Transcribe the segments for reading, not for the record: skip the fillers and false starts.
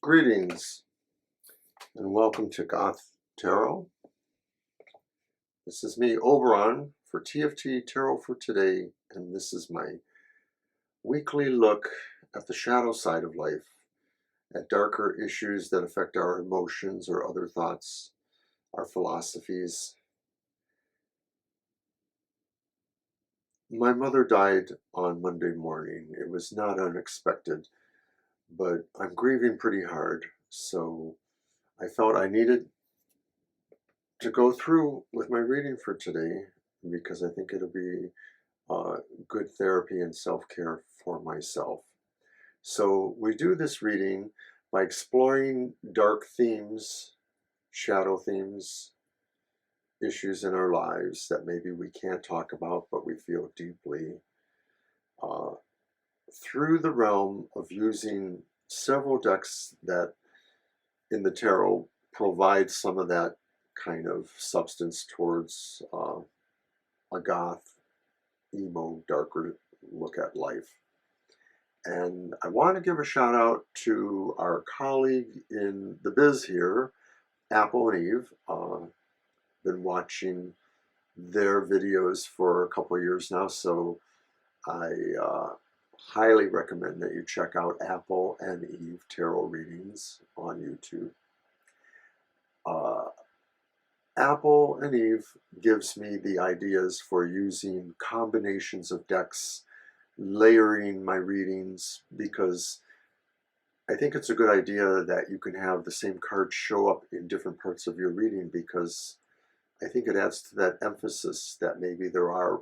Greetings and welcome to Goth Tarot. This is me, Oberon, for TFT Tarot for today, and this is my weekly look at the shadow side of life, at darker issues that affect our emotions or other thoughts, our philosophies. My mother died on Monday morning. It was not unexpected, but I'm grieving pretty hard, so I felt I needed to go through with my reading for today because I think it'll be good therapy and self-care for myself. So we do this reading by exploring dark themes, shadow themes, issues in our lives that maybe we can't talk about but we feel deeply, through the realm of using several decks that in the tarot provide some of that kind of substance towards a goth, emo, darker look at life. And I want to give a shout out to our colleague in the biz here, Apple and Eve. Been watching their videos for a couple of years now, so I highly recommend that you check out Apple and Eve tarot readings on YouTube. Apple and Eve gives me the ideas for using combinations of decks, layering my readings, because I think it's a good idea that you can have the same cards show up in different parts of your reading, because I think it adds to that emphasis that maybe there are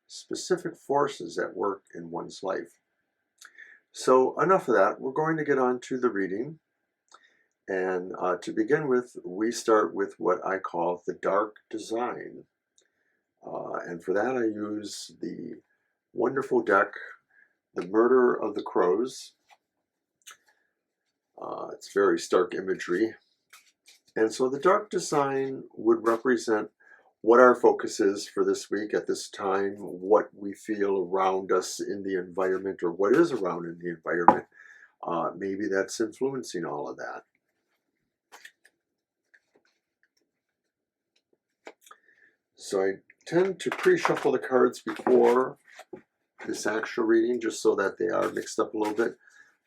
specific forces at work in one's life. So enough of that. We're going to get on to the reading. And to begin with, we start with what I call the dark design. And for that, I use the wonderful deck, The Murder of the Crows. It's very stark imagery. And so the dark design would represent what our focus is for this week at this time, what we feel around us in the environment, or what is around in the environment. Maybe that's influencing all of that. So I tend to pre-shuffle the cards before this actual reading, just so that they are mixed up a little bit.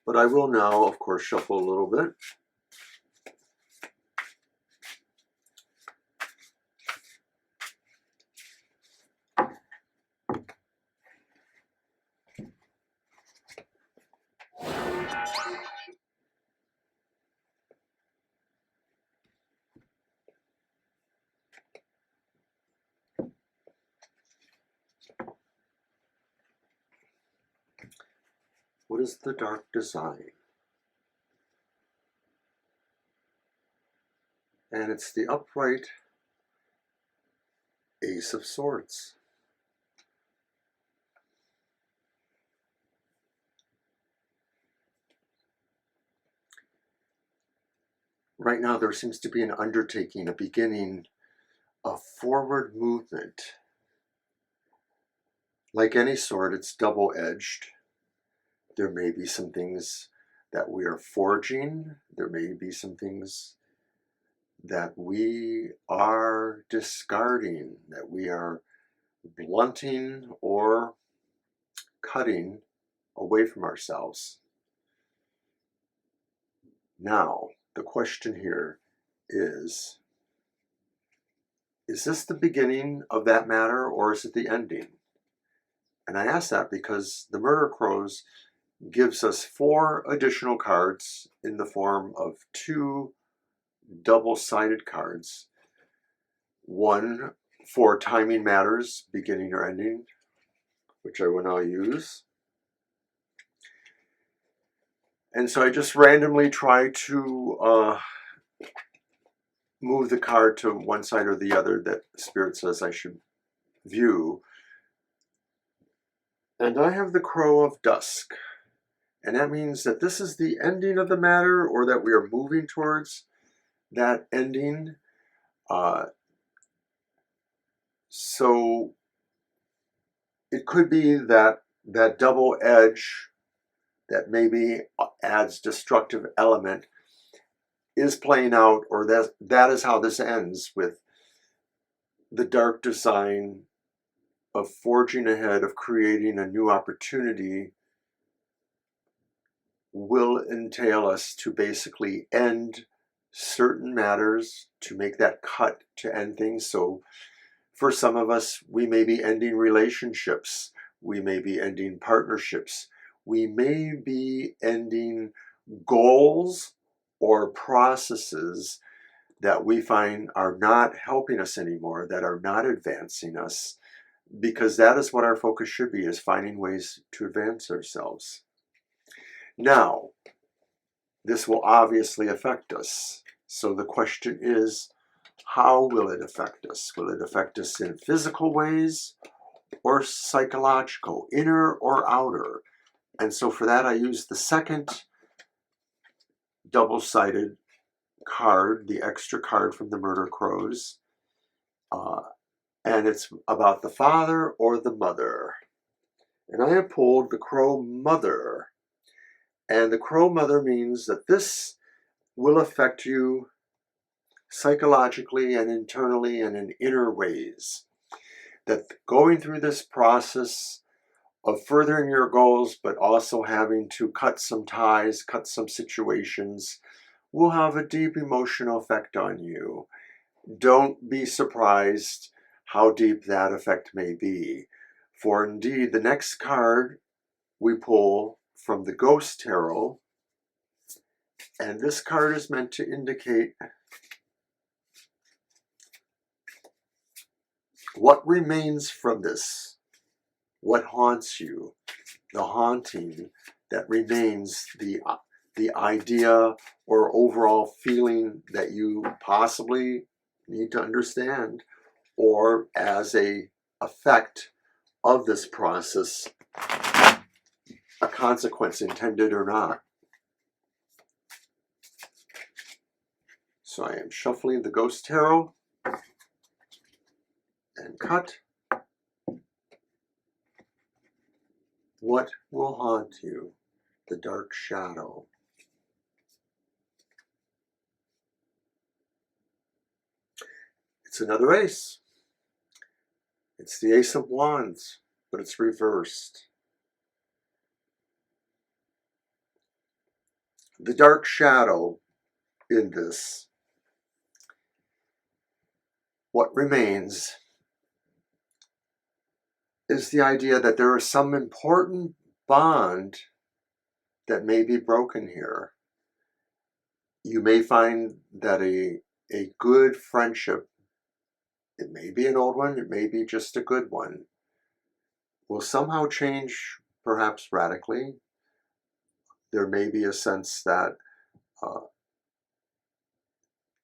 But I will now, of course, shuffle a little bit. What is the dark design? And it's the upright Ace of Swords. Right now there seems to be an undertaking, a beginning, a forward movement. Like any sword, it's double-edged. There may be some things that we are forging. There may be some things that we are discarding, that we are blunting or cutting away from ourselves. Now, the question here is this the beginning of that matter, or is it the ending? And I ask that because the Murder Crows gives us 4 additional cards in the form of 2 double-sided cards. One for timing matters, beginning or ending, which I will now use. And so I just randomly try to move the card to one side or the other that Spirit says I should view. And I have the Crow of Dusk. And that means that this is the ending of the matter, or that we are moving towards that ending. So it could be that double edge that maybe adds destructive element is playing out, or that is how this ends, with the dark design of forging ahead, of creating a new opportunity, will entail us to basically end certain matters, to make that cut, to end things. So for some of us, we may be ending relationships, we may be ending partnerships, we may be ending goals or processes that we find are not helping us anymore, that are not advancing us, because that is what our focus should be, is finding ways to advance ourselves. Now, this will obviously affect us. So the question is, how will it affect us? Will it affect us in physical ways or psychological, inner or outer? And so for that, I use the second double-sided card, the extra card from the Murder Crows. And it's about the father or the mother. And I have pulled the Crow Mother. And the Crow Mother means that this will affect you psychologically and internally and in inner ways. That going through this process of furthering your goals, but also having to cut some ties, cut some situations, will have a deep emotional effect on you. Don't be surprised how deep that effect may be. For indeed, the next card we pull from the Goth Tarot, and this card is meant to indicate what remains from this, what haunts you, the haunting that remains, the idea or overall feeling that you possibly need to understand, or as a effect of this process, a consequence intended or not. So I am shuffling the Goth Tarot and cut. What will haunt you? The dark shadow. It's another ace. It's the Ace of Wands, but it's reversed. The dark shadow in this, what remains, is the idea that there is some important bond that may be broken here. You may find that a good friendship, it may be an old one, it may be just a good one, will somehow change, perhaps radically. There may be a sense that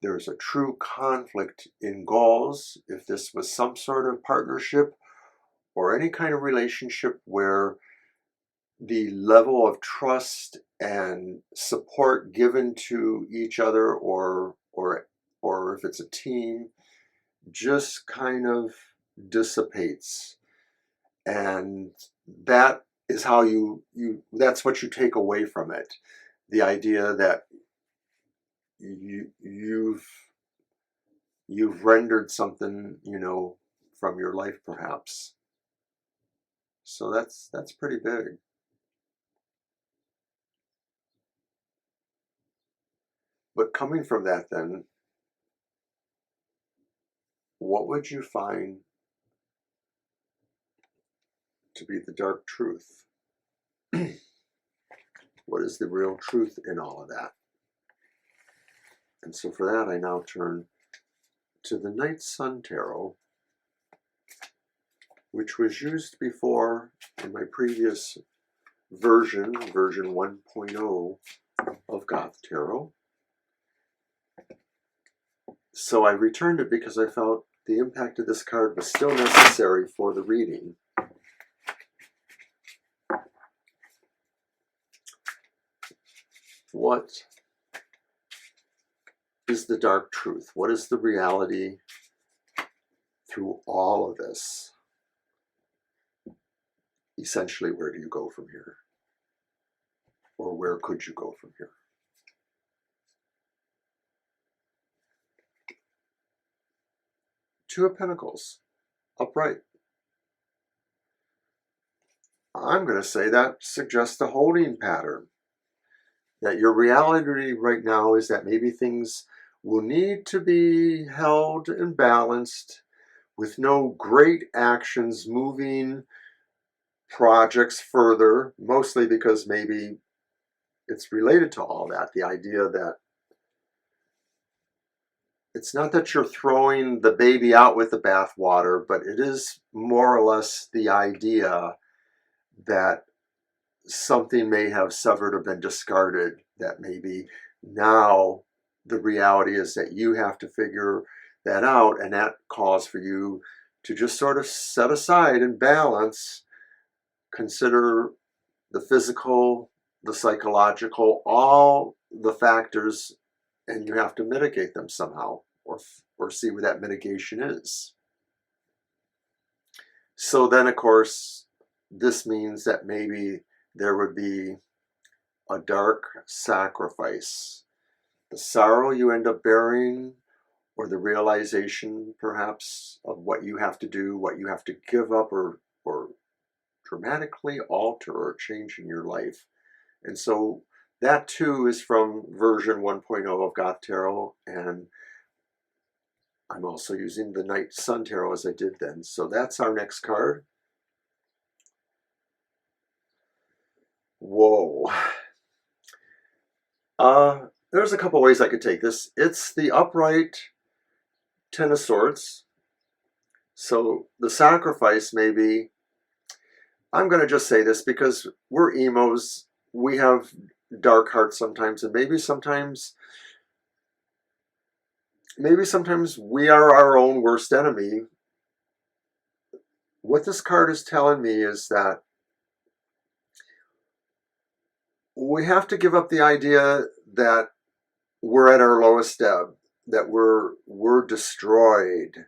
there's a true conflict in goals, if this was some sort of partnership or any kind of relationship where the level of trust and support given to each other, or if it's a team, just kind of dissipates. And that is how that's what you take away from it. The idea that you've rendered something, from your life, perhaps. So that's pretty big. But coming from that, then, what would you find to be the dark truth? What is the real truth in all of that? And so for that, I now turn to the Night Sun Tarot, which was used before in my previous version 1.0 of Goth Tarot. So I returned it because I felt the impact of this card was still necessary for the reading. What is the dark truth? What is the reality through all of this? Essentially, where do you go from here? Or where could you go from here? Two of Pentacles, upright. I'm going to say that suggests a holding pattern. That your reality right now is that maybe things will need to be held and balanced with no great actions moving projects further, mostly because maybe it's related to all that. The idea that it's not that you're throwing the baby out with the bathwater, but it is more or less the idea that something may have severed or been discarded, that maybe now the reality is that you have to figure that out, and that calls for you to just sort of set aside and balance, consider the physical, the psychological, all the factors, and you have to mitigate them somehow, or see where that mitigation is. So then, of course, this means that maybe there would be a dark sacrifice. The sorrow you end up bearing, or the realization perhaps of what you have to do, what you have to give up or dramatically alter or change in your life. And so that too is from version 1.0 of Goth Tarot, and I'm also using the Night Sun Tarot as I did then. So that's our next card. Whoa. There's a couple ways I could take this. It's the upright Ten of Swords. So the sacrifice maybe, I'm going to just say this because we're emos, we have dark hearts sometimes, and maybe sometimes we are our own worst enemy. What this card is telling me is that we have to give up the idea that we're at our lowest ebb, that we're destroyed,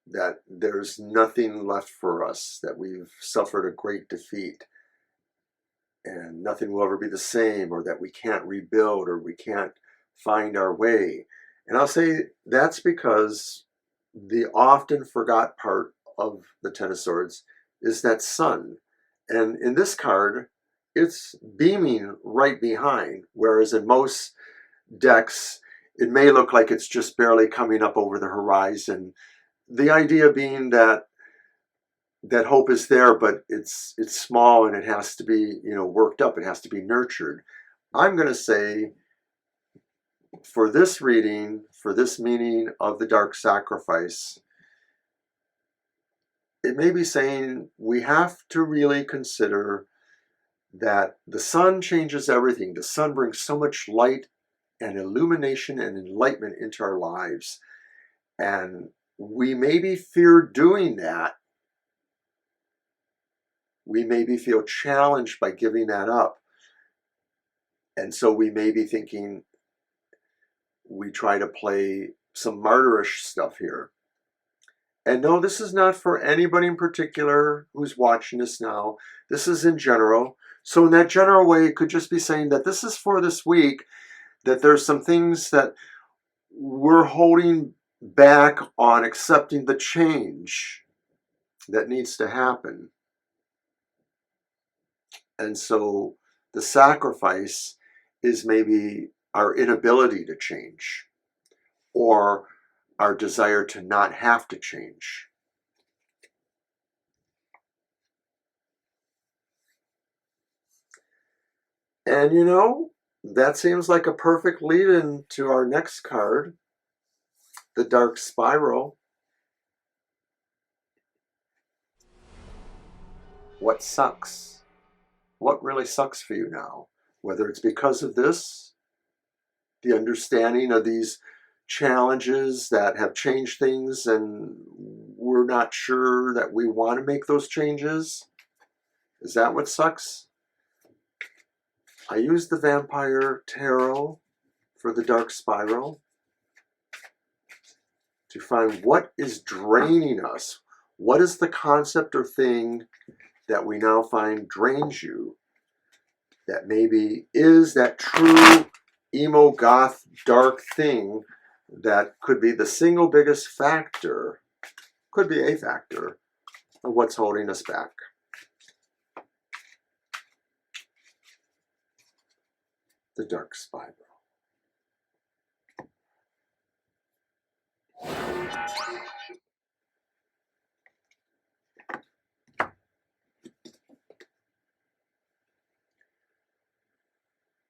that there's nothing left for us, that we've suffered a great defeat and nothing will ever be the same, or that we can't rebuild, or we can't find our way. And I'll say that's because the often forgot part of the Ten of Swords is that sun. And in this card, it's beaming right behind, whereas in most decks, it may look like it's just barely coming up over the horizon. The idea being that hope is there, but it's small and it has to be, worked up. It has to be nurtured. I'm going to say for this reading, for this meaning of the dark sacrifice, it may be saying we have to really consider that the sun changes everything. The sun brings so much light and illumination and enlightenment into our lives. And we maybe fear doing that. We maybe feel challenged by giving that up. And so we may be thinking we try to play some martyrish stuff here. And no, this is not for anybody in particular who's watching this now. This is in general. So in that general way, it could just be saying that this is for this week, that there's some things that we're holding back on accepting the change that needs to happen. And so the sacrifice is maybe our inability to change, or our desire to not have to change. And that seems like a perfect lead-in to our next card, the Dark Spiral. What sucks? What really sucks for you now? Whether it's because of this, the understanding of these challenges that have changed things and we're not sure that we want to make those changes. Is that what sucks? I used the Vampire Tarot for the Dark Spiral to find what is draining us. What is the concept or thing that we now find drains you, that maybe is that true emo goth dark thing that could be the single biggest factor could be a factor of what's holding us back. The dark spiral.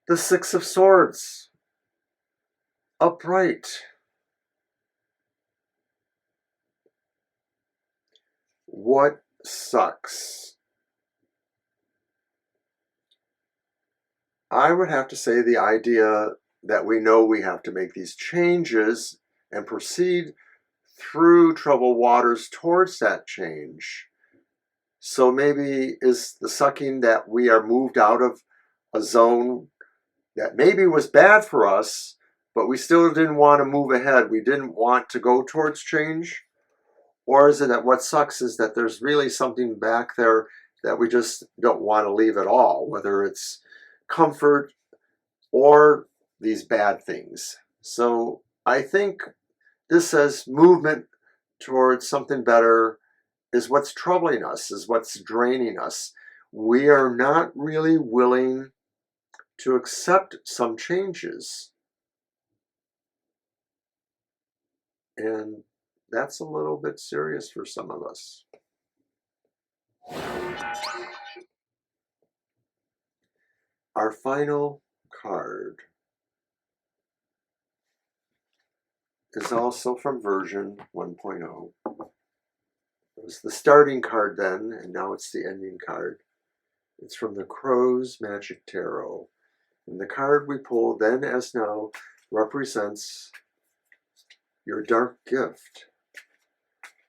The Six of Swords, upright. What sucks? I would have to say the idea that we know we have to make these changes and proceed through troubled waters towards that change. So maybe is the sucking that we are moved out of a zone that maybe was bad for us, but we still didn't want to move ahead. We didn't want to go towards change? Or is it that what sucks is that there's really something back there that we just don't want to leave at all, whether it's comfort or these bad things? So I think this says movement towards something better is what's troubling us, is what's draining us. We are not really willing to accept some changes. And that's a little bit serious for some of us. Our final card is also from version 1.0. It was the starting card then, and now it's the ending card. It's from the Crow's Magic Tarot. And the card we pull then as now represents your dark gift.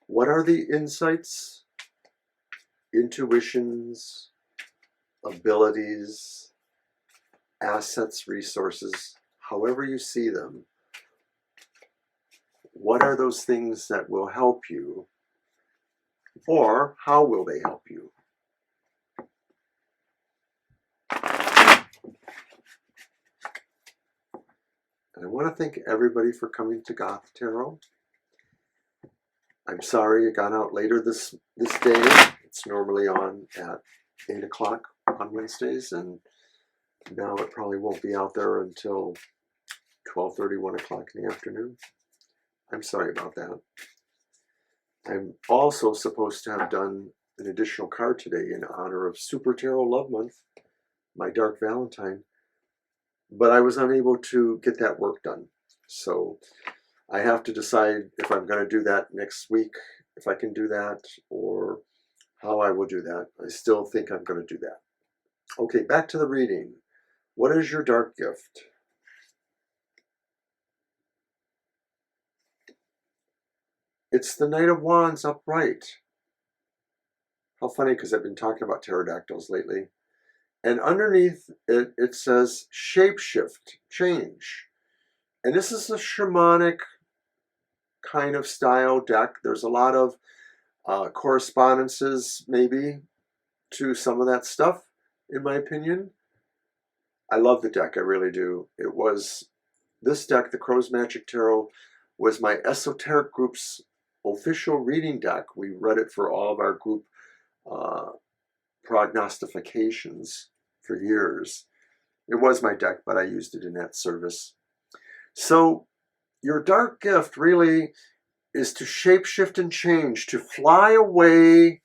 What are the insights, intuitions, abilities, assets, resources, however you see them? What are those things that will help you? Or how will they help you? And I want to thank everybody for coming to Goth Tarot. I'm sorry it got out later this day. It's normally on at 8 o'clock on Wednesdays, and now it probably won't be out there until 12:30, 1 o'clock in the afternoon. I'm sorry about that. I'm also supposed to have done an additional card today in honor of Super Tarot Love Month, my Dark Valentine, but I was unable to get that work done. So I have to decide if I'm going to do that next week, if I can do that, or how I will do that. I still think I'm going to do that. Okay, back to the reading. What is your dark gift? It's the Knight of Wands upright. How funny, because I've been talking about pterodactyls lately. And underneath it, it says shapeshift, change. And this is a shamanic kind of style deck. There's a lot of correspondences, maybe, to some of that stuff, in my opinion. I love the deck, I really do. It was, this deck, the Crow's Magic Tarot, was my esoteric group's official reading deck. We read it for all of our group prognostications for years. It was my deck, but I used it in that service. So your dark gift really is to shapeshift and change, to fly away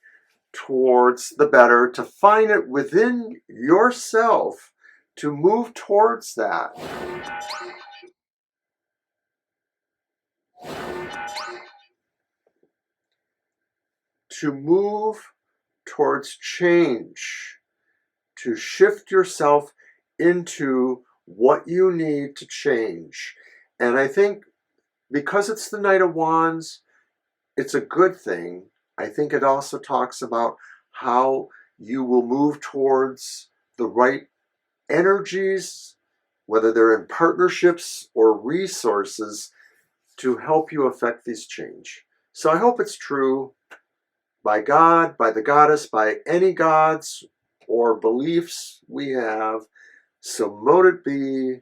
towards the better, to find it within yourself, to move towards that. To move towards change, to shift yourself into what you need to change. And I think because it's the Knight of Wands, it's a good thing. I think it also talks about how you will move towards the right energies, whether they're in partnerships or resources, to help you affect this change. So I hope it's true. By God, by the goddess, by any gods or beliefs we have. So mote it be.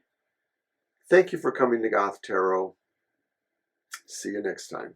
Thank you for coming to Goth Tarot. See you next time.